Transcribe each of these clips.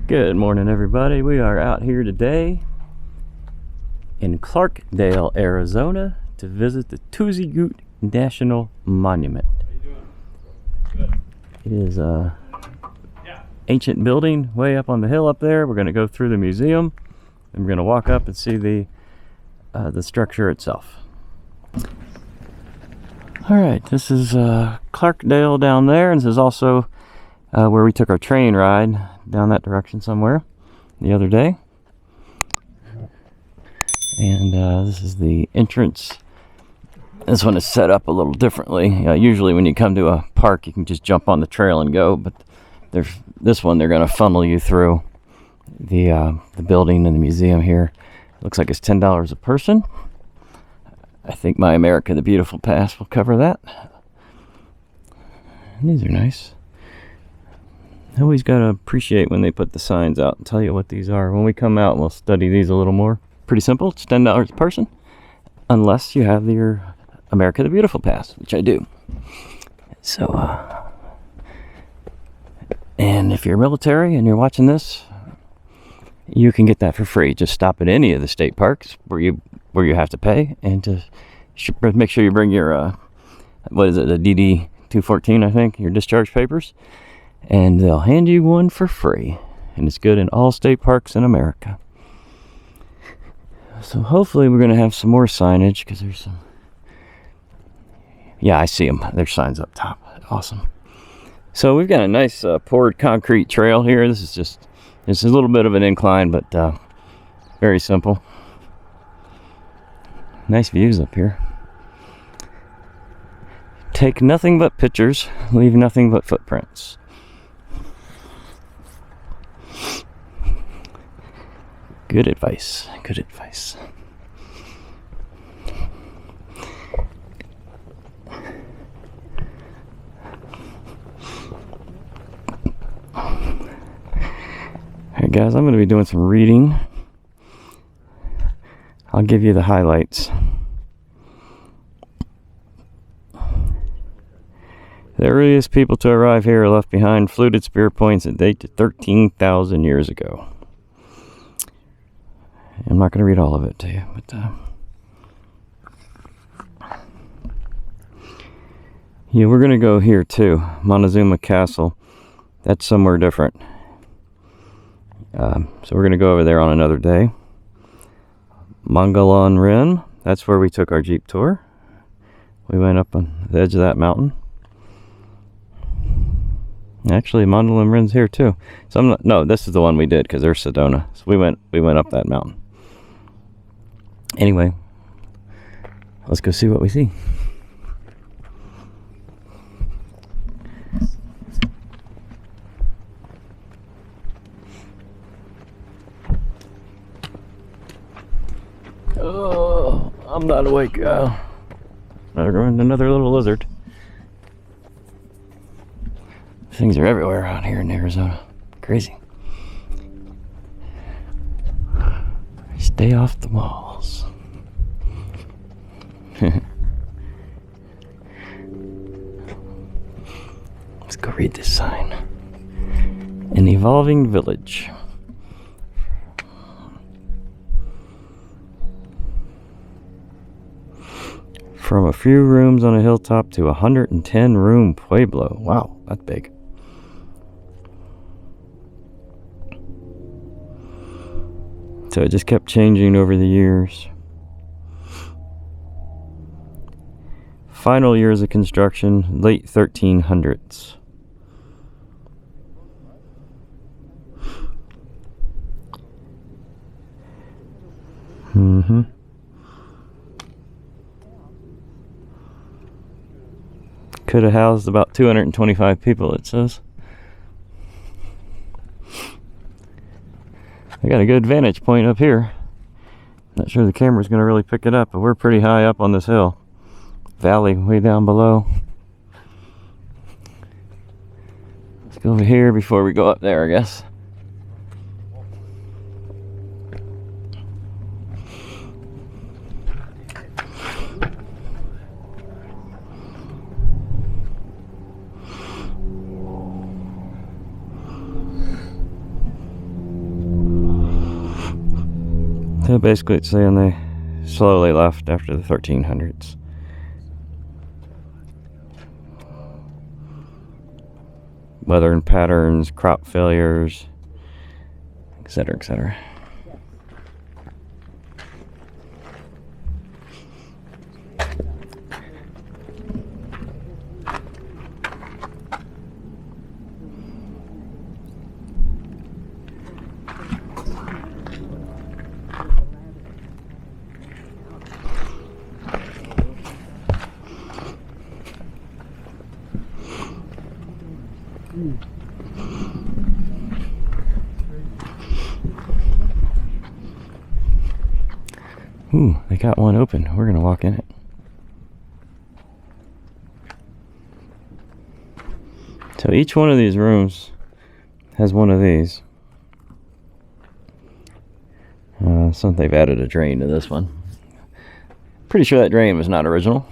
Good morning, everybody. We are out here today in Clarkdale, Arizona to visit the Tuzigoot National Monument. It is an ancient building way up on the hill up there. We're going to go through the museum and we're going to walk up and see the structure itself. Alright, this is Clarkdale down there, and this is also where we took our train ride down that direction somewhere the other day. And this is the entrance. This one is set up a little differently. Usually when you come to a park you can just jump on the trail and go, but this one they're going to funnel you through the building and the museum here. It looks like it's $10 a person. I think my America the Beautiful pass will cover that. And these are nice. I always got to appreciate when they put the signs out and tell you what these are. When we come out, we'll study these a little more. Pretty simple. It's $10 a person, unless you have your America the Beautiful pass, which I do. So, and if you're military and you're watching this, you can get that for free. Just stop at any of the state parks where you have to pay, and just make sure you bring your what is it, a DD 214, I think, your discharge papers, and they'll hand you one for free. And it's good in all state parks in America. So hopefully we're going to have some more signage, because there's some, yeah, I see them. There's signs up top. Awesome. So we've got a nice poured concrete trail here. This is a little bit of an incline, but very simple. Nice views up here. Take nothing but pictures, leave nothing but footprints. Good advice, good advice. Alright guys, I'm going to be doing some reading. I'll give you the highlights. The earliest people to arrive here are left behind fluted spear points that date to 13,000 years ago. I'm not going to read all of it to you, but yeah, we're going to go here too. Montezuma Castle. That's somewhere different. So we're going to go over there on another day. Mogollon Rim. That's where we took our Jeep tour. We went up on the edge of that mountain. Actually, Mogollon Rim's here too. So no, this is the one we did because there's Sedona. So we went up that mountain. Anyway, let's go see what we see. Oh, I'm not awake. Another little lizard. Things are everywhere out here in Arizona. Crazy. Stay off the walls. Let's go read this sign. An evolving village. From a few rooms on a hilltop to 110 room Pueblo. Wow, that's big. So it just kept changing over the years. Final years of construction, late 1300s. Could have housed about 225 people, it says. I got a good vantage point up here. Not sure the camera's going to really pick it up, but we're pretty high up on this hill. Valley way down below. Let's go over here before we go up there, I guess. So basically it's saying they slowly left after the 1300s. Weathering patterns, crop failures, etc., etc. Ooh, they got one open. We're gonna walk in it. So each one of these rooms has one of these. So they've added a drain to this one. Pretty sure that drain was not original.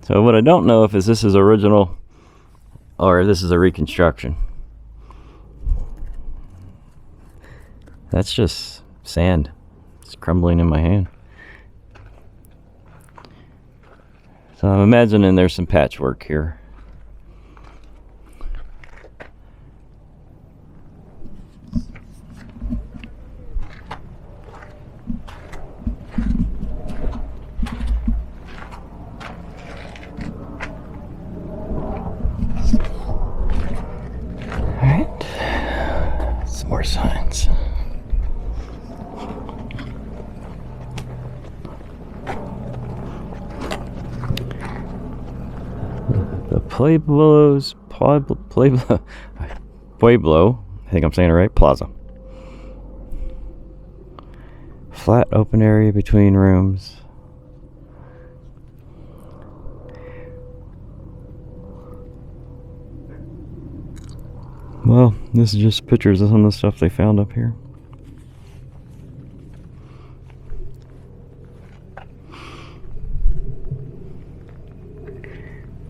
So what I don't know if this is original or if this is a reconstruction. That's just sand. It's crumbling in my hand. So I'm imagining there's some patchwork here. Alright. Some more signs. Pueblo, I think I'm saying it right, Plaza. Flat open area between rooms. Well, this is just pictures of some of the stuff they found up here.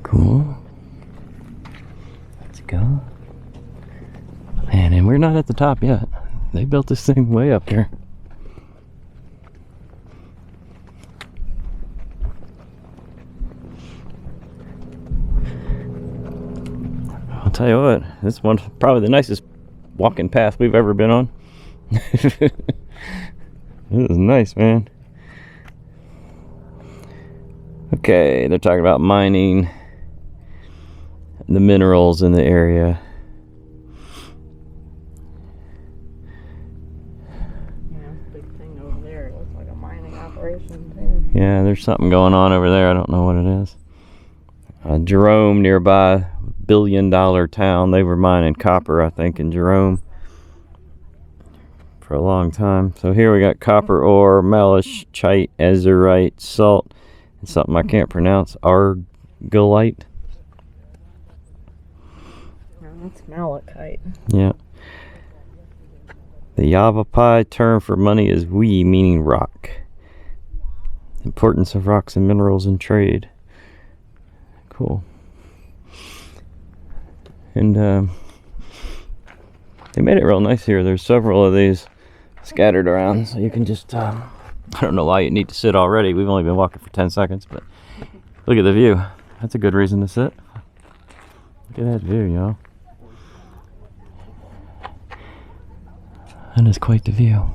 Cool. Let's go. Man, and we're not at the top yet. They built this thing way up there. I'll tell you what, this one's probably the nicest walking path we've ever been on. This is nice, man. Okay, they're talking about mining the minerals in the area. Yeah, big thing over there. It looks like a mining operation too. Yeah, there's something going on over there. I don't know what it is. Jerome nearby, billion-dollar town. They were mining copper, I think, in Jerome for a long time. So here we got copper ore, malachite, azurite, salt, and something I can't pronounce, argillite. That's malachite. Yeah. The Yavapai term for money is we, meaning rock. Importance of rocks and minerals in trade. Cool. And they made it real nice here. There's several of these scattered around, so you can just I don't know why you need to sit already. We've only been walking for 10 seconds, but look at the view. That's a good reason to sit. Look at that view, y'all. That is quite the view.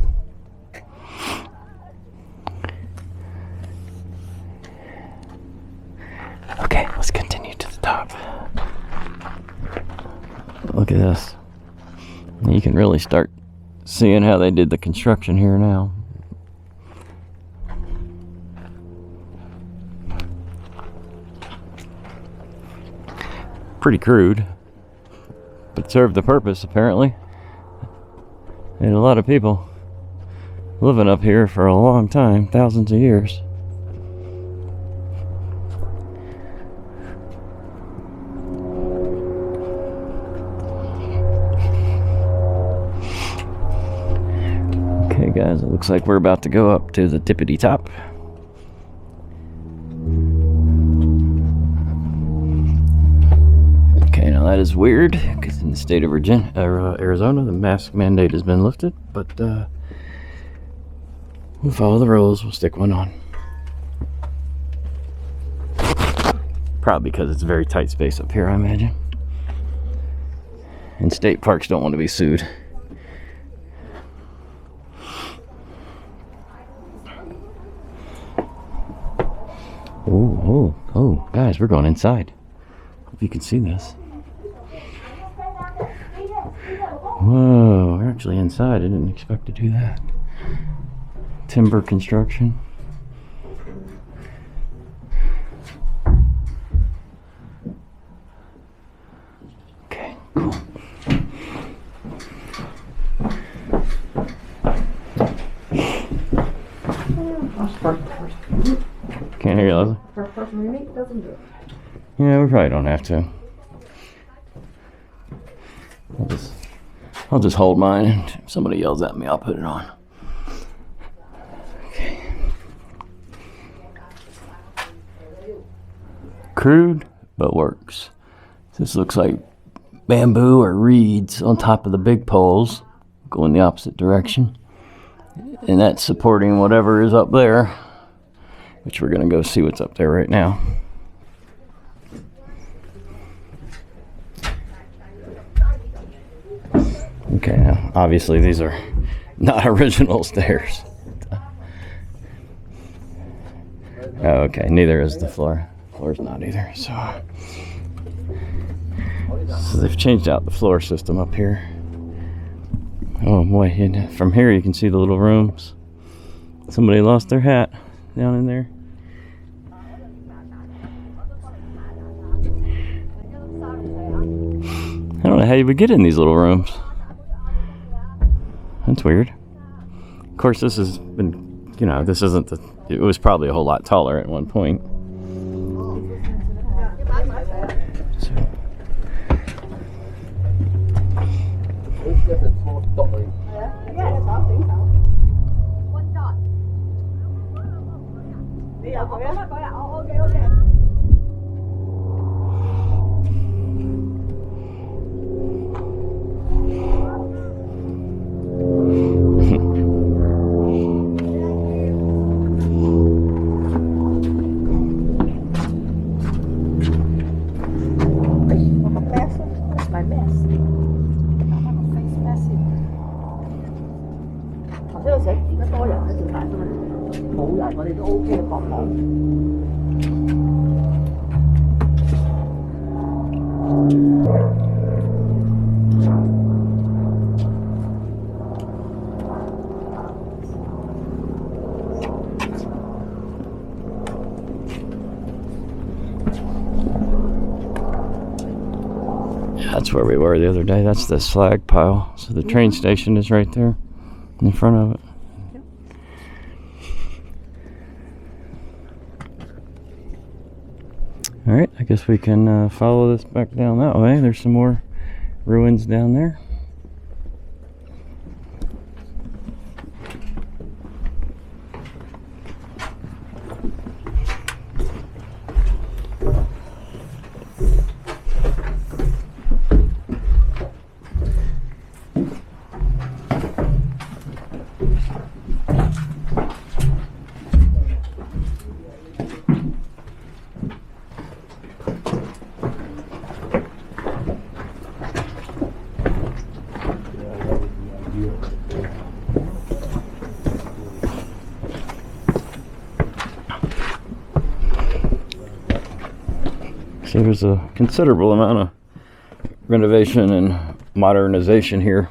Okay, let's continue to the top. Look at this. You can really start seeing how they did the construction here now. Pretty crude, but served the purpose apparently. And a lot of people living up here for a long time, thousands of years. Okay guys, it looks like we're about to go up to the tippity top. Okay, now that is weird, because in the state of Arizona, the mask mandate has been lifted, but We'll follow the rules. We'll stick one on. Probably because it's a very tight space up here, I imagine. And state parks don't want to be sued. Oh, guys, we're going inside. Hope you can see this. Whoa, we're actually inside. I didn't expect to do that. Timber construction. Okay, cool. Can't hear you, Leslie. First person we meet doesn't do it. Yeah, we probably don't have to. I'll just hold mine, and if somebody yells at me, I'll put it on. Okay. Crude, but works. This looks like bamboo or reeds on top of the big poles, going the opposite direction. And that's supporting whatever is up there, which we're going to go see what's up there right now. Okay, now obviously these are not original stairs. Oh, okay, neither is the floor. The floor's not either, so they've changed out the floor system up here. Oh boy, and from here you can see the little rooms. Somebody lost their hat down in there. I don't know how you would get in these little rooms. That's weird. Of course, this has been, you know, this isn't the, it was probably a whole lot taller at one point. So. That's where we were the other day. That's the slag pile. So the train station is right there in front of it. All right, I guess we can follow this back down that way. There's some more ruins down there. So there's a considerable amount of renovation and modernization here,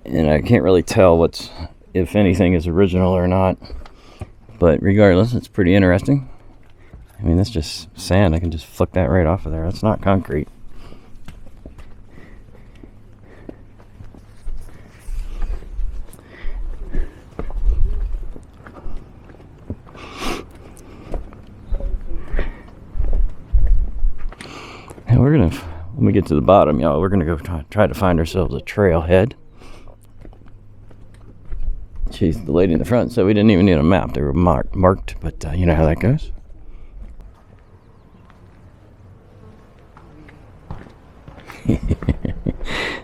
and I can't really tell what's, if anything, is original or not, but regardless, it's pretty interesting. I mean, that's just sand. I can just flick that right off of there. That's not concrete. And we're gonna, when we get to the bottom, y'all, we're gonna go try to find ourselves a trailhead. Jeez, the lady in the front said we didn't even need a map. They were marked, but you know how that goes.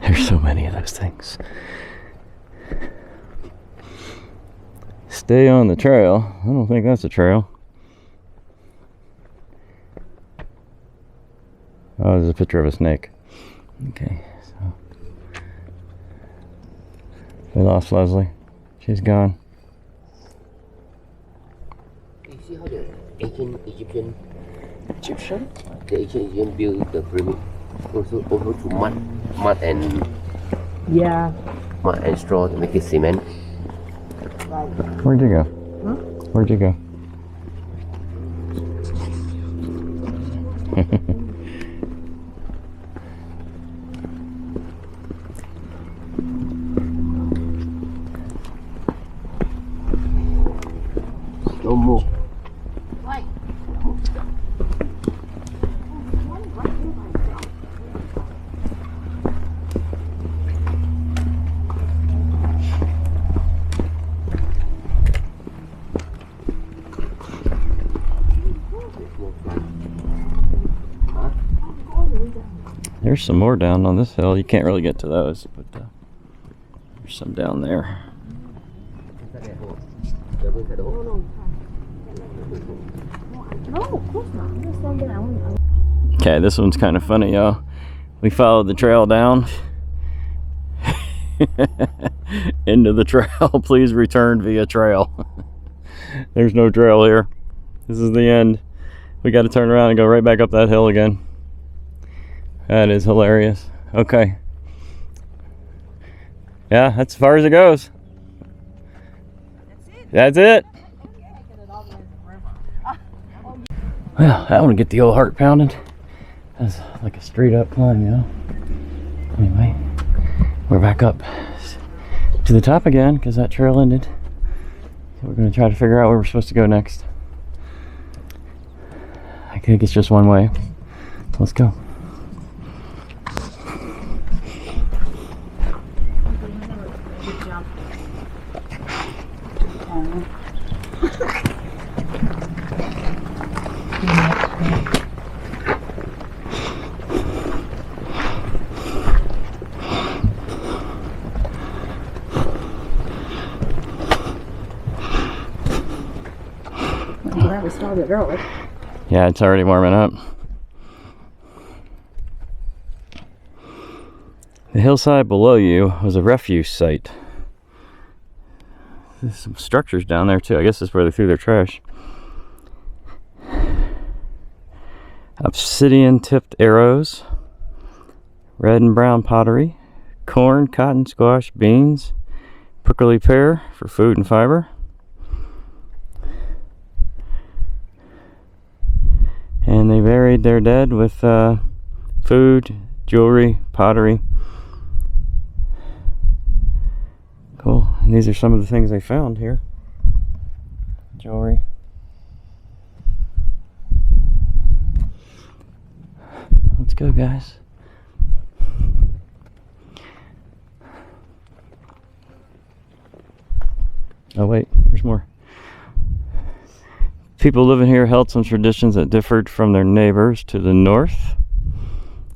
There's so many of those things. Stay on the trail. I don't think that's a trail. Oh, there's a picture of a snake. Okay, so we lost Leslie. She's gone. You see how the ancient Egyptian, Egyptian? the ancient Egyptian built the pyramid also to mud and Yeah. straw to make it cement. Where'd you go? Huh? Where'd you go? No more. There's some more down on this hill. You can't really get to those, but there's some down there. No, of course not. I'm just saying that I want. Okay, this one's kind of funny, y'all. We followed the trail down into the trail. Please return via trail. There's no trail here. This is the end. We got to turn around and go right back up that hill again. That is hilarious. Okay. Yeah, that's as far as it goes. That's it. Well, I want to get the old heart pounding. That's like a straight up climb, you know. Anyway, we're back up to the top again because that trail ended. So we're going to try to figure out where we're supposed to go next. I think it's just one way. Let's go. We started early. Yeah, it's already warming up. The hillside below you was a refuse site. There's some structures down there too. I guess that's where they threw their trash. Obsidian tipped arrows, red and brown pottery, corn, cotton, squash, beans, prickly pear for food and fiber. And they buried their dead with food, jewelry, pottery. Cool. And these are some of the things they found here. Jewelry. Let's go, guys. Oh wait, there's more. People living here held some traditions that differed from their neighbors to the north.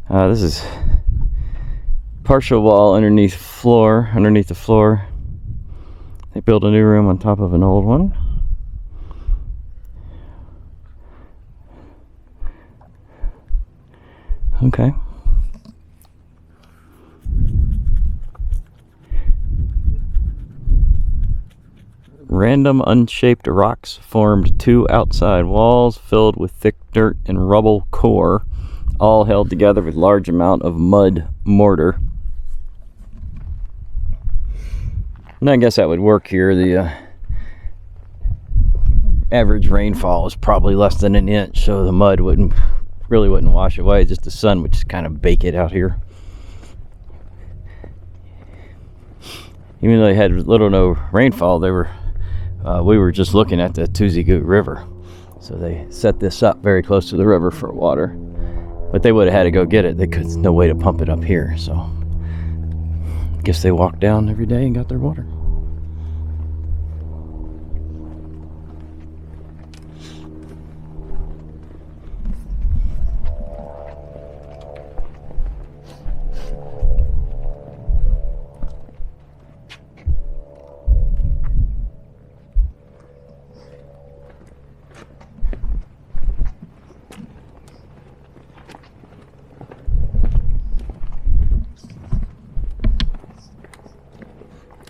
This is partial wall underneath the floor. They built a new room on top of an old one. Okay. Random unshaped rocks formed two outside walls filled with thick dirt and rubble core, all held together with large amount of mud mortar. And I guess that would work here. The average rainfall is probably less than an inch, so the mud wouldn't wash away. Just the sun would just kind of bake it out here. Even though they had little or no rainfall, we were just looking at the Tuzigoot River, so they set this up very close to the river for water. But they would have had to go get it. There's no way to pump it up here, so I guess they walked down every day and got their water.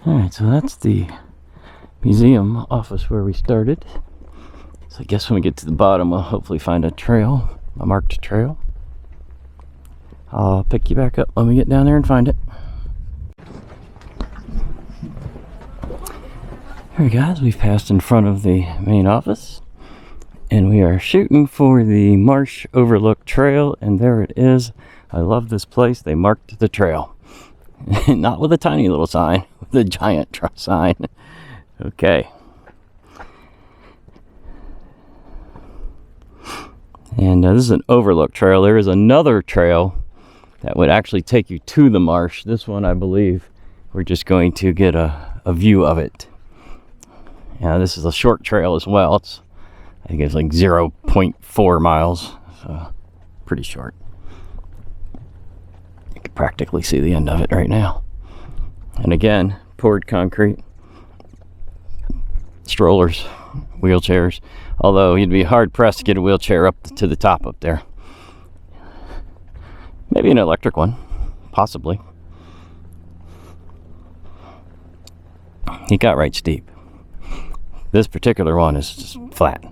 Alright, so that's the museum office where we started. So I guess when we get to the bottom, we'll hopefully find a trail, a marked trail. I'll pick you back up when we get down there and find it. Alright guys, we've passed in front of the main office. And we are shooting for the Marsh Overlook Trail, and there it is. I love this place. They marked the trail. Not with a tiny little sign, with a giant sign. Okay. And this is an overlook trail. There is another trail that would actually take you to the marsh. This one, I believe, we're just going to get a view of it. Yeah, this is a short trail as well. I think it's like 0.4 miles, so pretty short. You can practically see the end of it right now. And again, poured concrete, strollers, wheelchairs, although you'd be hard pressed to get a wheelchair up to the top up there. Maybe an electric one, possibly. It got right steep. This particular one is just flat.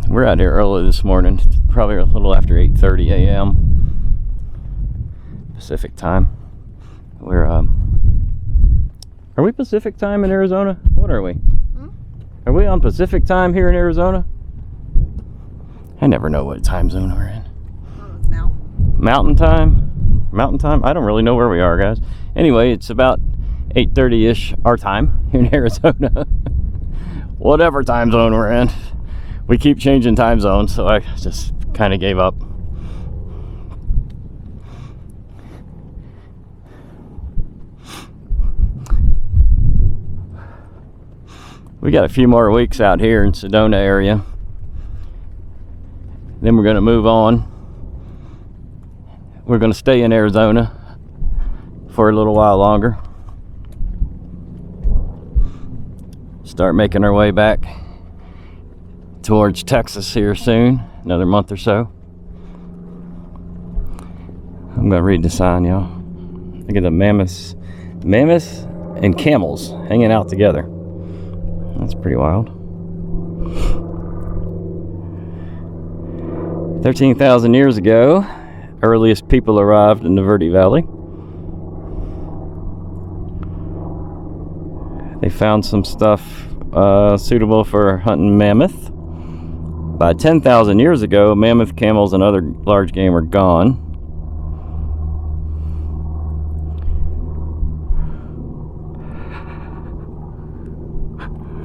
We're out here early this morning, probably a little after 8:30 a.m. Pacific time. Are we Pacific time in Arizona? What are we? Are we on Pacific time here in Arizona? I never know what time zone we're in. It's Mountain time? Mountain time? I don't really know where we are, guys. Anyway, it's about 8:30-ish our time here in Arizona. Whatever time zone we're in. We keep changing time zones, so I just kind of gave up. We got a few more weeks out here in Sedona area. Then we're going to move on. We're going to stay in Arizona for a little while longer. Start making our way back towards Texas here soon, another month or so. I'm going to read the sign, y'all. Look at the mammoths and camels hanging out together. That's pretty wild. 13,000 years ago, earliest people arrived in the Verde Valley. They found some stuff suitable for hunting mammoth. By 10,000 years ago, mammoth, camels, and other large game were gone.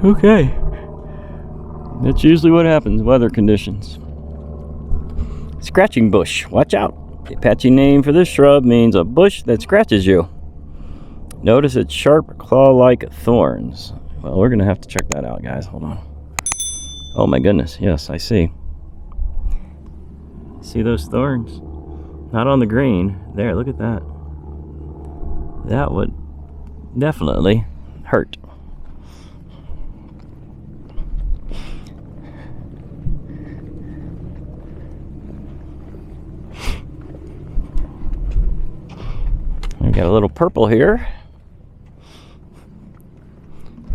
Okay. That's usually what happens, weather conditions. Scratching bush. Watch out. The Apache name for this shrub means a bush that scratches you. Notice its sharp claw-like thorns. Well, we're going to have to check that out, guys. Hold on. Oh my goodness. Yes, I see. See those thorns? Not on the green. There, look at that. That would definitely hurt. We got a little purple here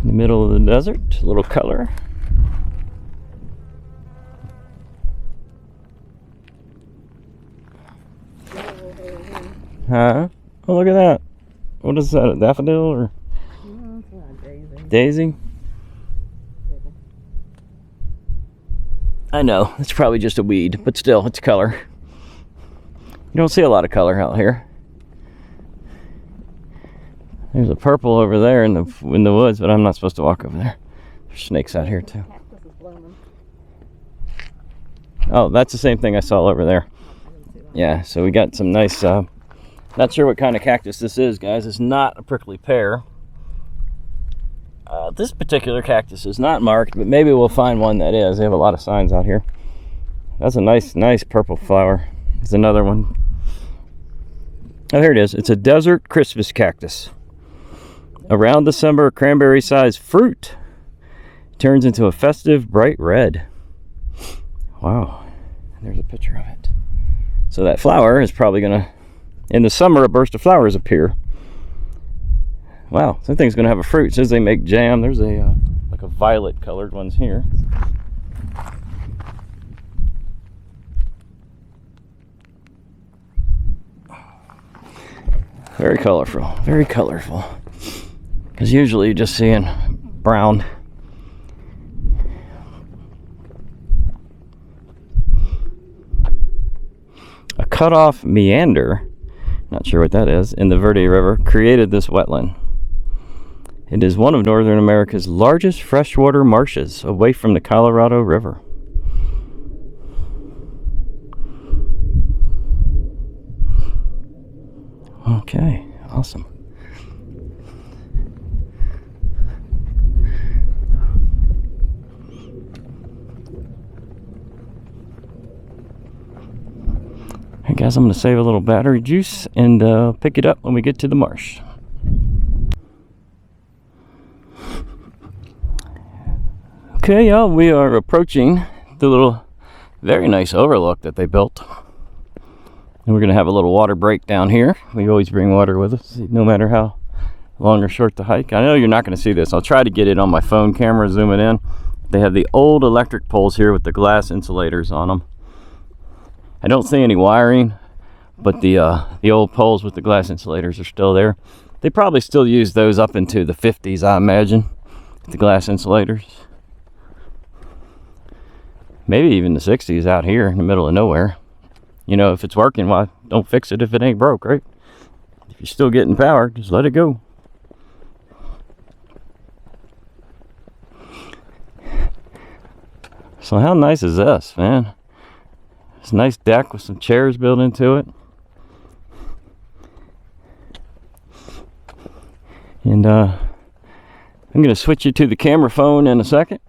in the middle of the desert, a little color. Huh? Oh, look at that. What is that, a daffodil or? No, it's not a daisy. Daisy? I know, it's probably just a weed, but still, it's color. You don't see a lot of color out here. There's a purple over there in the woods, but I'm not supposed to walk over there. There's snakes out here too. Cactus is blooming. Oh, that's the same thing I saw over there. Yeah, so we got some nice, not sure what kind of cactus this is, guys. It's not a prickly pear. This particular cactus is not marked, but maybe we'll find one that is. They have a lot of signs out here. That's a nice purple flower. There's another one. Oh, here it is. It's a desert Christmas cactus. Around December, cranberry-sized fruit turns into a festive bright red. Wow, there's a picture of it. So that flower is probably gonna, in the summer, a burst of flowers appear. Wow, something's gonna have a fruit. It says they make jam. There's a like a violet colored ones here. Very colorful, very colorful. Because usually you're just seeing brown. A cut-off meander, not sure what that is, in the Verde River created this wetland. It is one of Northern America's largest freshwater marshes away from the Colorado River. Okay, awesome. Hey guys, I'm going to save a little battery juice and pick it up when we get to the marsh. Okay, y'all, we are approaching the little, very nice overlook that they built. And we're going to have a little water break down here. We always bring water with us, no matter how long or short the hike. I know you're not going to see this. I'll try to get it on my phone camera, zoom it in. They have the old electric poles here with the glass insulators on them. I don't see any wiring, but the old poles with the glass insulators are still there. They probably still use those up into the 50s, I imagine, the glass insulators. Maybe even the 60s out here in the middle of nowhere. You know, if it's working, why don't fix it if it ain't broke, right? If you're still getting power, just let it go. So how nice is this, man? It's a nice deck with some chairs built into it. And I'm going to switch you to the camera phone in a second,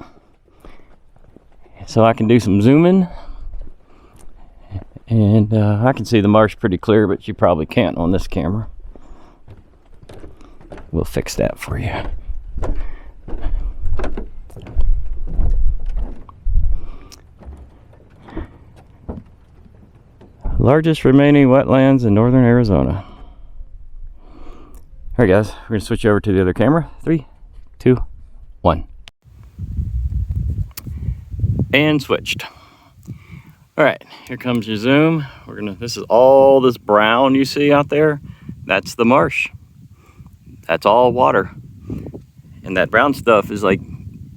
so I can do some zooming. And I can see the marsh pretty clear, but you probably can't on this camera. We'll fix that for you. Largest remaining wetlands in northern Arizona. Alright guys, we're going to switch over to the other camera. 3, 2, 1. And switched. Alright, here comes your zoom. This is all this brown you see out there. That's the marsh. That's all water. And that brown stuff is like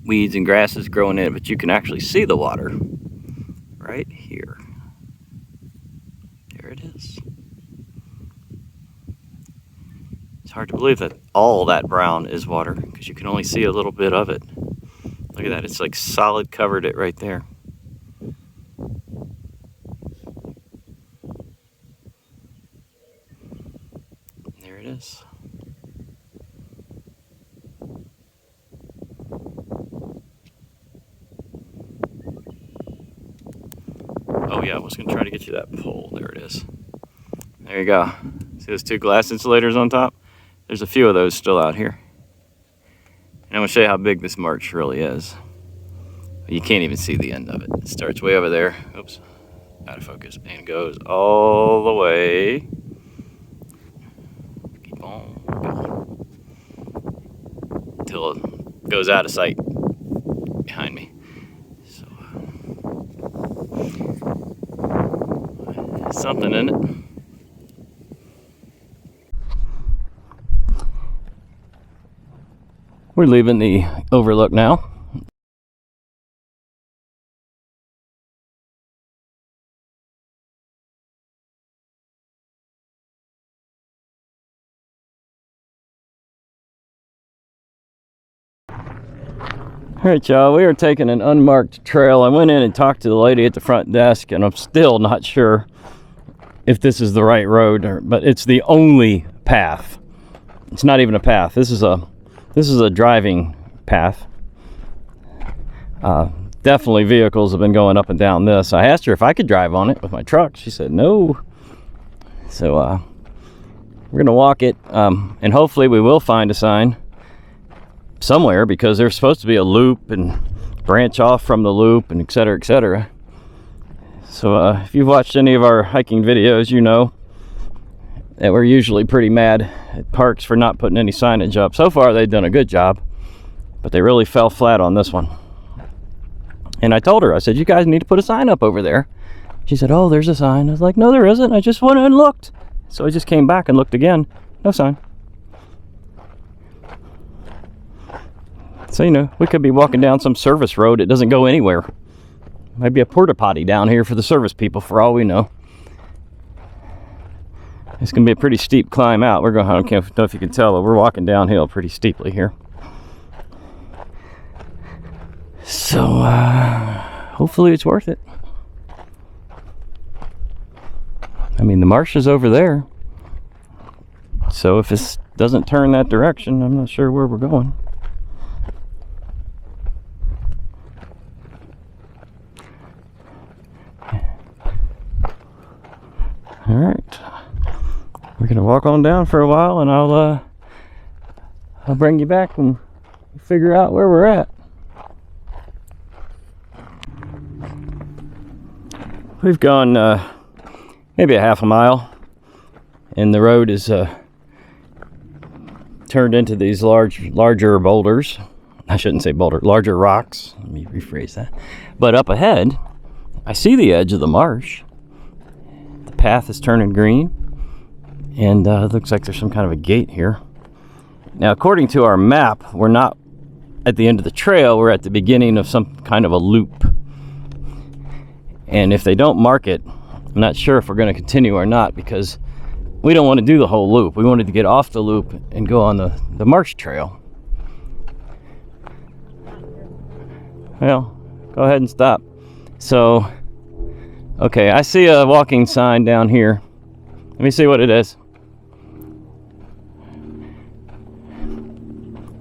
weeds and grasses growing in it, but you can actually see the water right here. There it is. It's hard to believe that all that brown is water because you can only see a little bit of it. Look at that, it's like solid covered it right there. There it is. Oh yeah, I was going to try to get you that pole. There it is. There you go. See those two glass insulators on top? There's a few of those still out here. And I'm going to show you how big this marsh really is. You can't even see the end of it. It starts way over there. Oops. Out of focus. And it goes all the way. Keep on going. Until it goes out of sight behind me. So, something in it. We're leaving the overlook now. Alright y'all, we are taking an unmarked trail. I went in and talked to the lady at the front desk, and I'm still not sure if this is the right road, but it's the only path. It's not even a path. This is a driving path. Definitely vehicles have been going up and down this. I asked her if I could drive on it with my truck. She said no. So we're gonna walk it, and hopefully we will find a sign somewhere, because there's supposed to be a loop and branch off from the loop and et cetera, So if you've watched any of our hiking videos, you know that we're usually pretty mad at parks for not putting any signage up. So far they've done a good job, but they really fell flat on this one. And I told her, I said, you guys need to put a sign up over there. She said, oh, there's a sign. I was like, no, there isn't. I just went and looked. So I just came back and looked again. No sign. So, you know, we could be walking down some service road. It doesn't go anywhere. Might be a porta potty down here for the service people, for all we know. It's going to be a pretty steep climb out. We're going, I don't know if you can tell, but we're walking downhill pretty steeply here. So, hopefully it's worth it. I mean, the marsh is over there. So if this doesn't turn that direction, I'm not sure where we're going. All right. We're gonna walk on down for a while, and I'll bring you back and figure out where we're at. We've gone maybe a half a mile, and the road is turned into these larger boulders. I shouldn't say boulder, larger rocks. Let me rephrase that. But up ahead, I see the edge of the marsh. The path is turning green, and it looks like there's some kind of a gate here. Now, according to our map, we're not at the end of the trail. We're at the beginning of some kind of a loop. And if they don't mark it, I'm not sure if we're going to continue or not, because we don't want to do the whole loop. We wanted to get off the loop and go on the marsh trail. Well, go ahead and stop. So, okay, I see a walking sign down here. Let me see what it is.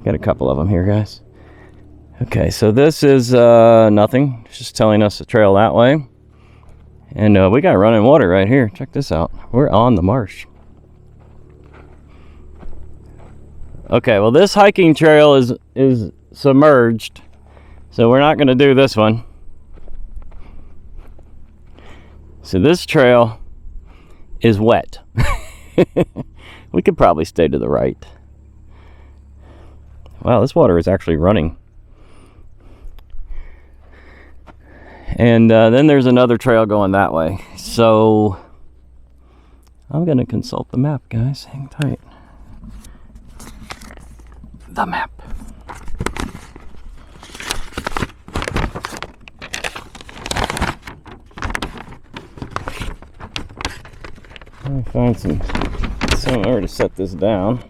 Got a couple of them here, guys. Okay, so this is nothing. It's just telling us the trail that way. And we got running water right here. Check this out. We're on the marsh. Okay, well, this hiking trail is submerged, so we're not going to do this one. So this trail is wet. We could probably stay to the right. Wow, this water is actually running. And then there's another trail going that way. So I'm going to consult the map, guys. Hang tight. The map. Let me find somewhere to set this down.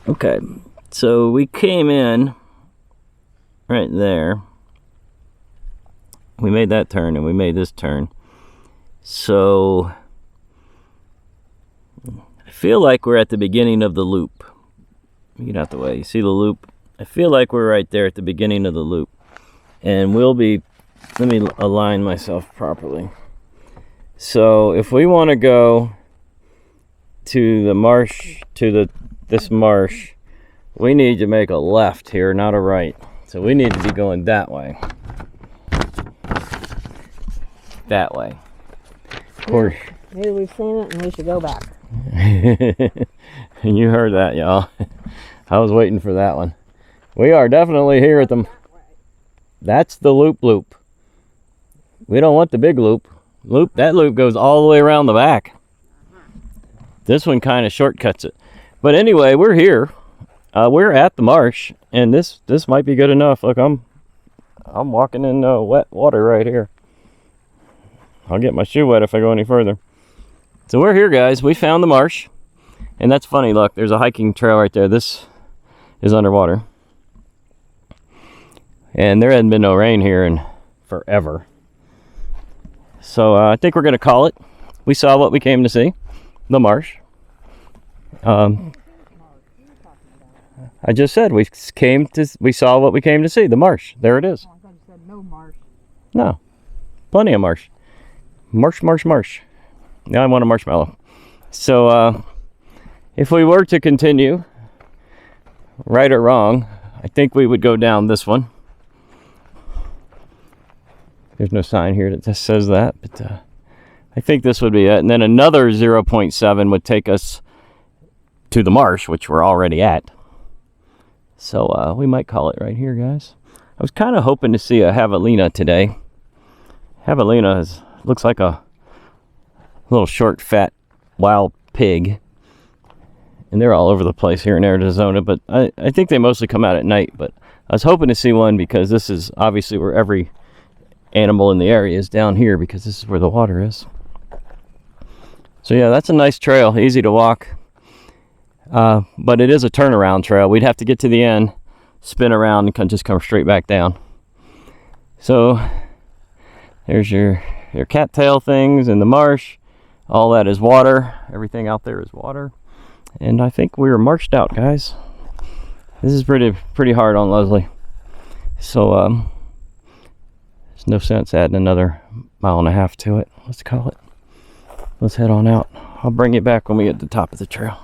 Okay, so we came in right there. We made that turn and we made this turn. So I feel like we're at the beginning of the loop. Get out the way. You see the loop? I feel like we're right there at the beginning of the loop. And we'll be, let me align myself properly. So if we want to go to the marsh, to this marsh, we need to make a left here, not a right. So we need to be going that way. That way. Of course. Maybe we've seen it and we should go back. You heard that, y'all. I was waiting for that one. We are definitely here at the... That's the loop. We don't want the big loop. That loop goes all the way around the back. This one kind of shortcuts it. But anyway, we're here. We're at the marsh, and this might be good enough. Look, I'm walking in wet water right here. I'll get my shoe wet if I go any further. So we're here, guys. We found the marsh, and that's funny. Look, there's a hiking trail right there. This is underwater, and there hadn't been no rain here in forever. So I think we're gonna call it. We saw what we came to see, the marsh. I just said we saw what we came to see, the marsh. There it is. Oh, I thought you said no marsh. No, plenty of marsh. Marsh. Now I want a marshmallow. So if we were to continue, right or wrong, I think we would go down this one. There's no sign here that just says that, but I think this would be it. And then another 0.7 would take us to the marsh, which we're already at. So we might call it right here, guys. I was kind of hoping to see a javelina today. Javelina looks like a little short, fat, wild pig. And they're all over the place here in Arizona, but I think they mostly come out at night. But I was hoping to see one because this is obviously where every animal in the area is, down here, because this is where the water is. So yeah, that's a nice trail, easy to walk. But it is a turnaround trail. We'd have to get to the end, spin around, and just come straight back down. So there's your cattail things in the marsh. All that is water. Everything out there is water. And I think we're marched out, guys. This is pretty hard on Leslie. So there's no sense adding another 1.5 miles to it. Let's call it. Let's head on out. I'll bring you back when we get to the top of the trail.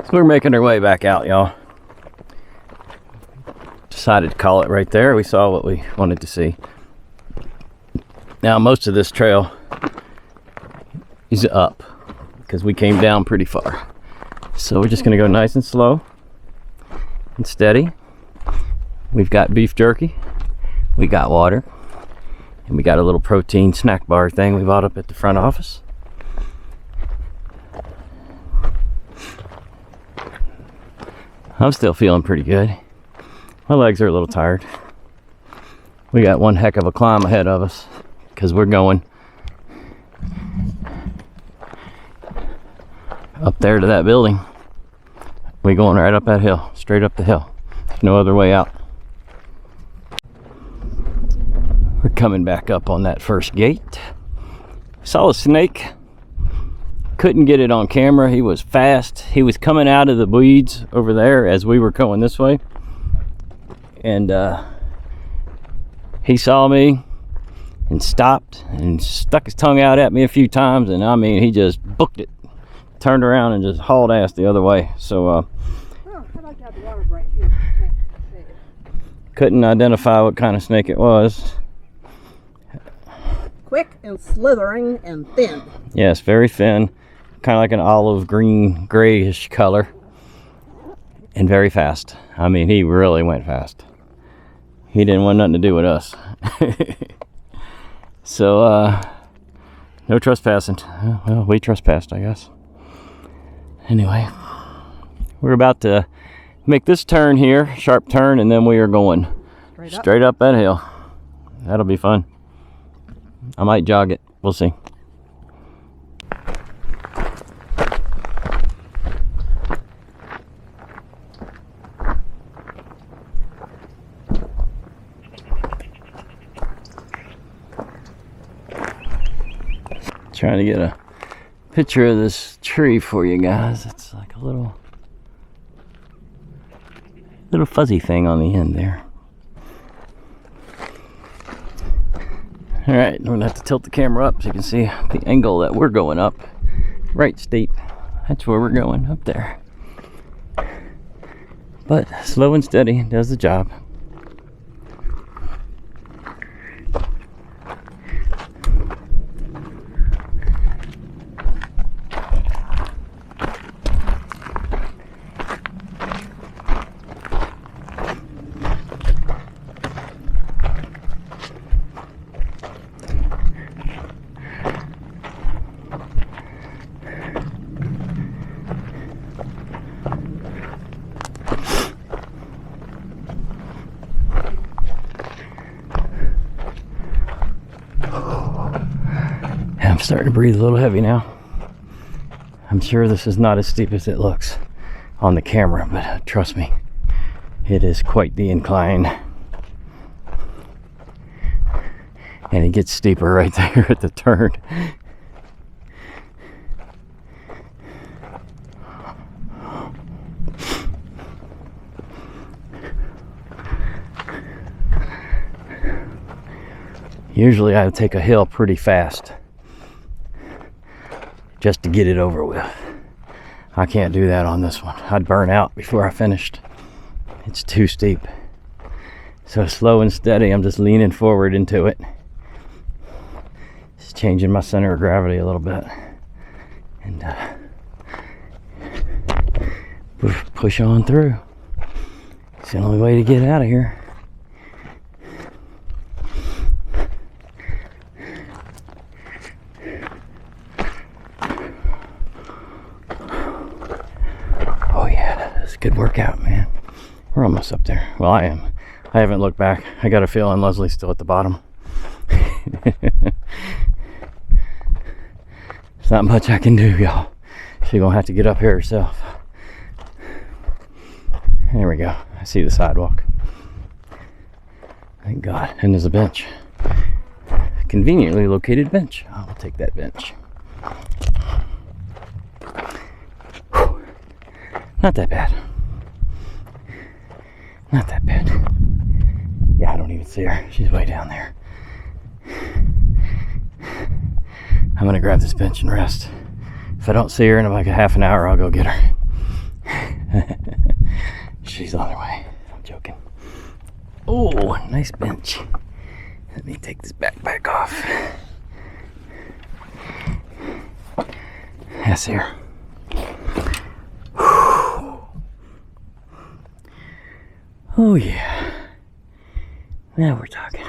So we're making our way back out, y'all. Decided to call it right there. We saw what we wanted to see. Now most of this trail is up because we came down pretty far. So we're just gonna go nice and slow and steady. We've got beef jerky, we got water, and we got a little protein snack bar thing we bought up at the front office. I'm still feeling pretty good. My legs are a little tired. We got one heck of a climb ahead of us because we're going up there to that building. We're going right up that hill, straight up the hill. There's no other way out. We're coming back up on that first gate. Saw a snake. Couldn't get it on camera. He was fast. He was coming out of the weeds over there as we were going this way. And he saw me and stopped and stuck his tongue out at me a few times. And I mean, he just booked it. Turned around and just hauled ass the other way. So couldn't identify what kind of snake it was. Quick and slithering and thin. Yes, very thin. Kind of like an olive green, grayish color. And very fast. I mean, he really went fast. He didn't want nothing to do with us. So, no trespassing. Well, we trespassed, I guess. Anyway, we're about to make this turn here, sharp turn, and then we are going straight up that hill. That'll be fun. I might jog it. We'll see. Trying to get a picture of this tree for you guys. It's like a little fuzzy thing on the end there. All right, I'm gonna have to tilt the camera up so you can see the angle that we're going up. Right, steep. That's where we're going, up there. But slow and steady does the job. I'm starting to breathe a little heavy now. I'm sure this is not as steep as it looks on the camera, but trust me, it is quite the incline. And it gets steeper right there at the turn. Usually I take a hill pretty fast just to get it over with. I can't do that on this one. I'd burn out before I finished. It's too steep. So slow and steady, I'm just leaning forward into it. Just changing my center of gravity a little bit. And push on through. It's the only way to get out of here. Oh yeah, that's a good workout, man. We're almost up there. Well, I am. I haven't looked back. I got a feeling Leslie's still at the bottom. There's not much I can do, y'all. She's gonna have to get up here herself. There we go. I see the sidewalk. Thank God. And there's a bench. Conveniently located bench. I'll take that bench. Whew. Not that bad. Not that bad. Yeah, I don't even see her. She's way down there. I'm gonna grab this bench and rest. If I don't see her in like a half an hour, I'll go get her. She's on her way. I'm joking. Oh, nice bench. Let me take this backpack off. That's here. Oh yeah. Now we're talking.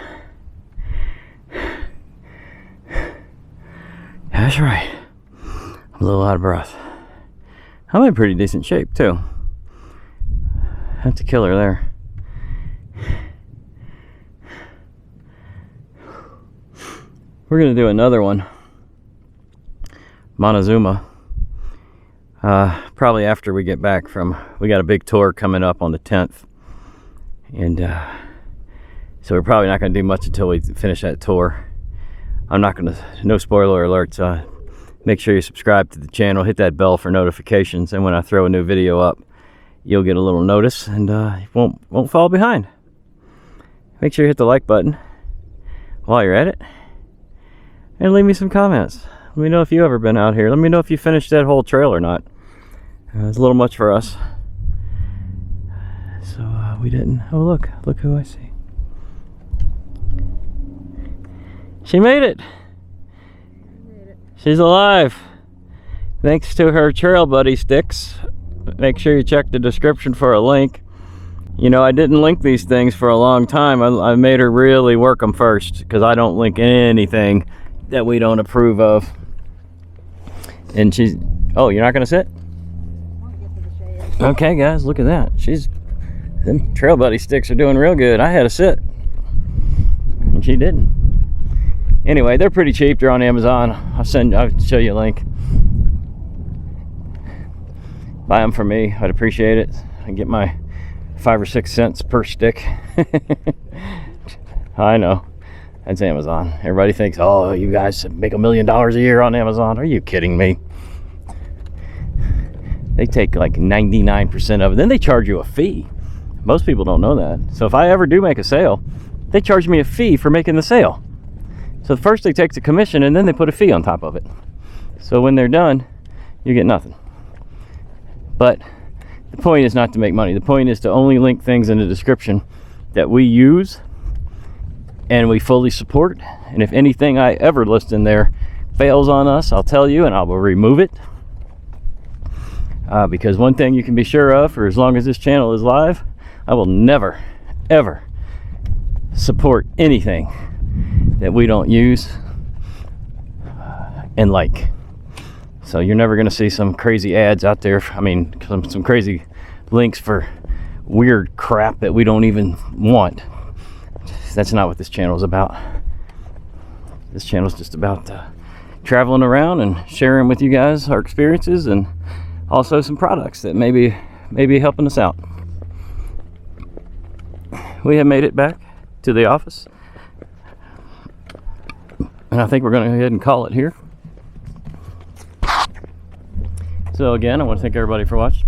That's right. I'm a little out of breath. I'm in pretty decent shape too. That's a killer there. We're gonna do another one. Montezuma. Probably after we get back from, we got a big tour coming up on the 10th. And so we're probably not gonna do much until we finish that tour. I'm not gonna, no spoiler alerts. Make sure you subscribe to the channel, hit that bell for notifications, and when I throw a new video up, you'll get a little notice and you won't fall behind. Make sure you hit the like button while you're at it, and leave me some comments. Let me know if you ever been out here. Let me know if you finished that whole trail or not. It's a little much for us, so we didn't. Oh look who I see. She made it. She's alive. Thanks to her trail buddy sticks. Make sure you check the description for a link. You know, I didn't link these things for a long time. I made her really work them first, because I don't link anything that we don't approve of. And she's, oh, you're not gonna sit? Okay guys, look at that. Them trail buddy sticks are doing real good. I had to sit and she didn't. Anyway, they're pretty cheap. They're on Amazon. I'll show you a link. Buy them for me. I'd appreciate it. I get my 5 or 6 cents per stick. I know. That's Amazon. Everybody thinks, oh, you guys make $1 million a year on Amazon. Are you kidding me? They take like 99% of it. Then they charge you a fee. Most people don't know that. So if I ever do make a sale, they charge me a fee for making the sale. So first they take the commission and then they put a fee on top of it. So when they're done, you get nothing. But the point is not to make money. The point is to only link things in the description that we use and we fully support. And if anything I ever list in there fails on us, I'll tell you and I will remove it. Because one thing you can be sure of, for as long as this channel is live, I will never, ever support anything that we don't use and like. So you're never going to see some crazy ads out there. I mean, some crazy links for weird crap that we don't even want. That's not what this channel is about. This channel is just about traveling around and sharing with you guys our experiences and also some products that may be helping us out. We have made it back to the office, and I think we're going to go ahead and call it here. So again, I want to thank everybody for watching.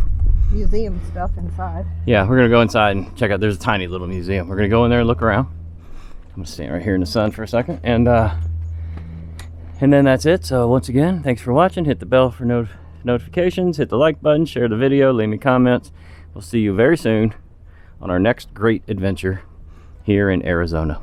Museum stuff inside. Yeah, we're going to go inside and check out. There's a tiny little museum. We're going to go in there and look around. I'm going to stand right here in the sun for a second, and then that's it. So once again, thanks for watching. Hit the bell for notifications, hit the like button, share the video, leave me comments. We'll see you very soon on our next great adventure here in Arizona.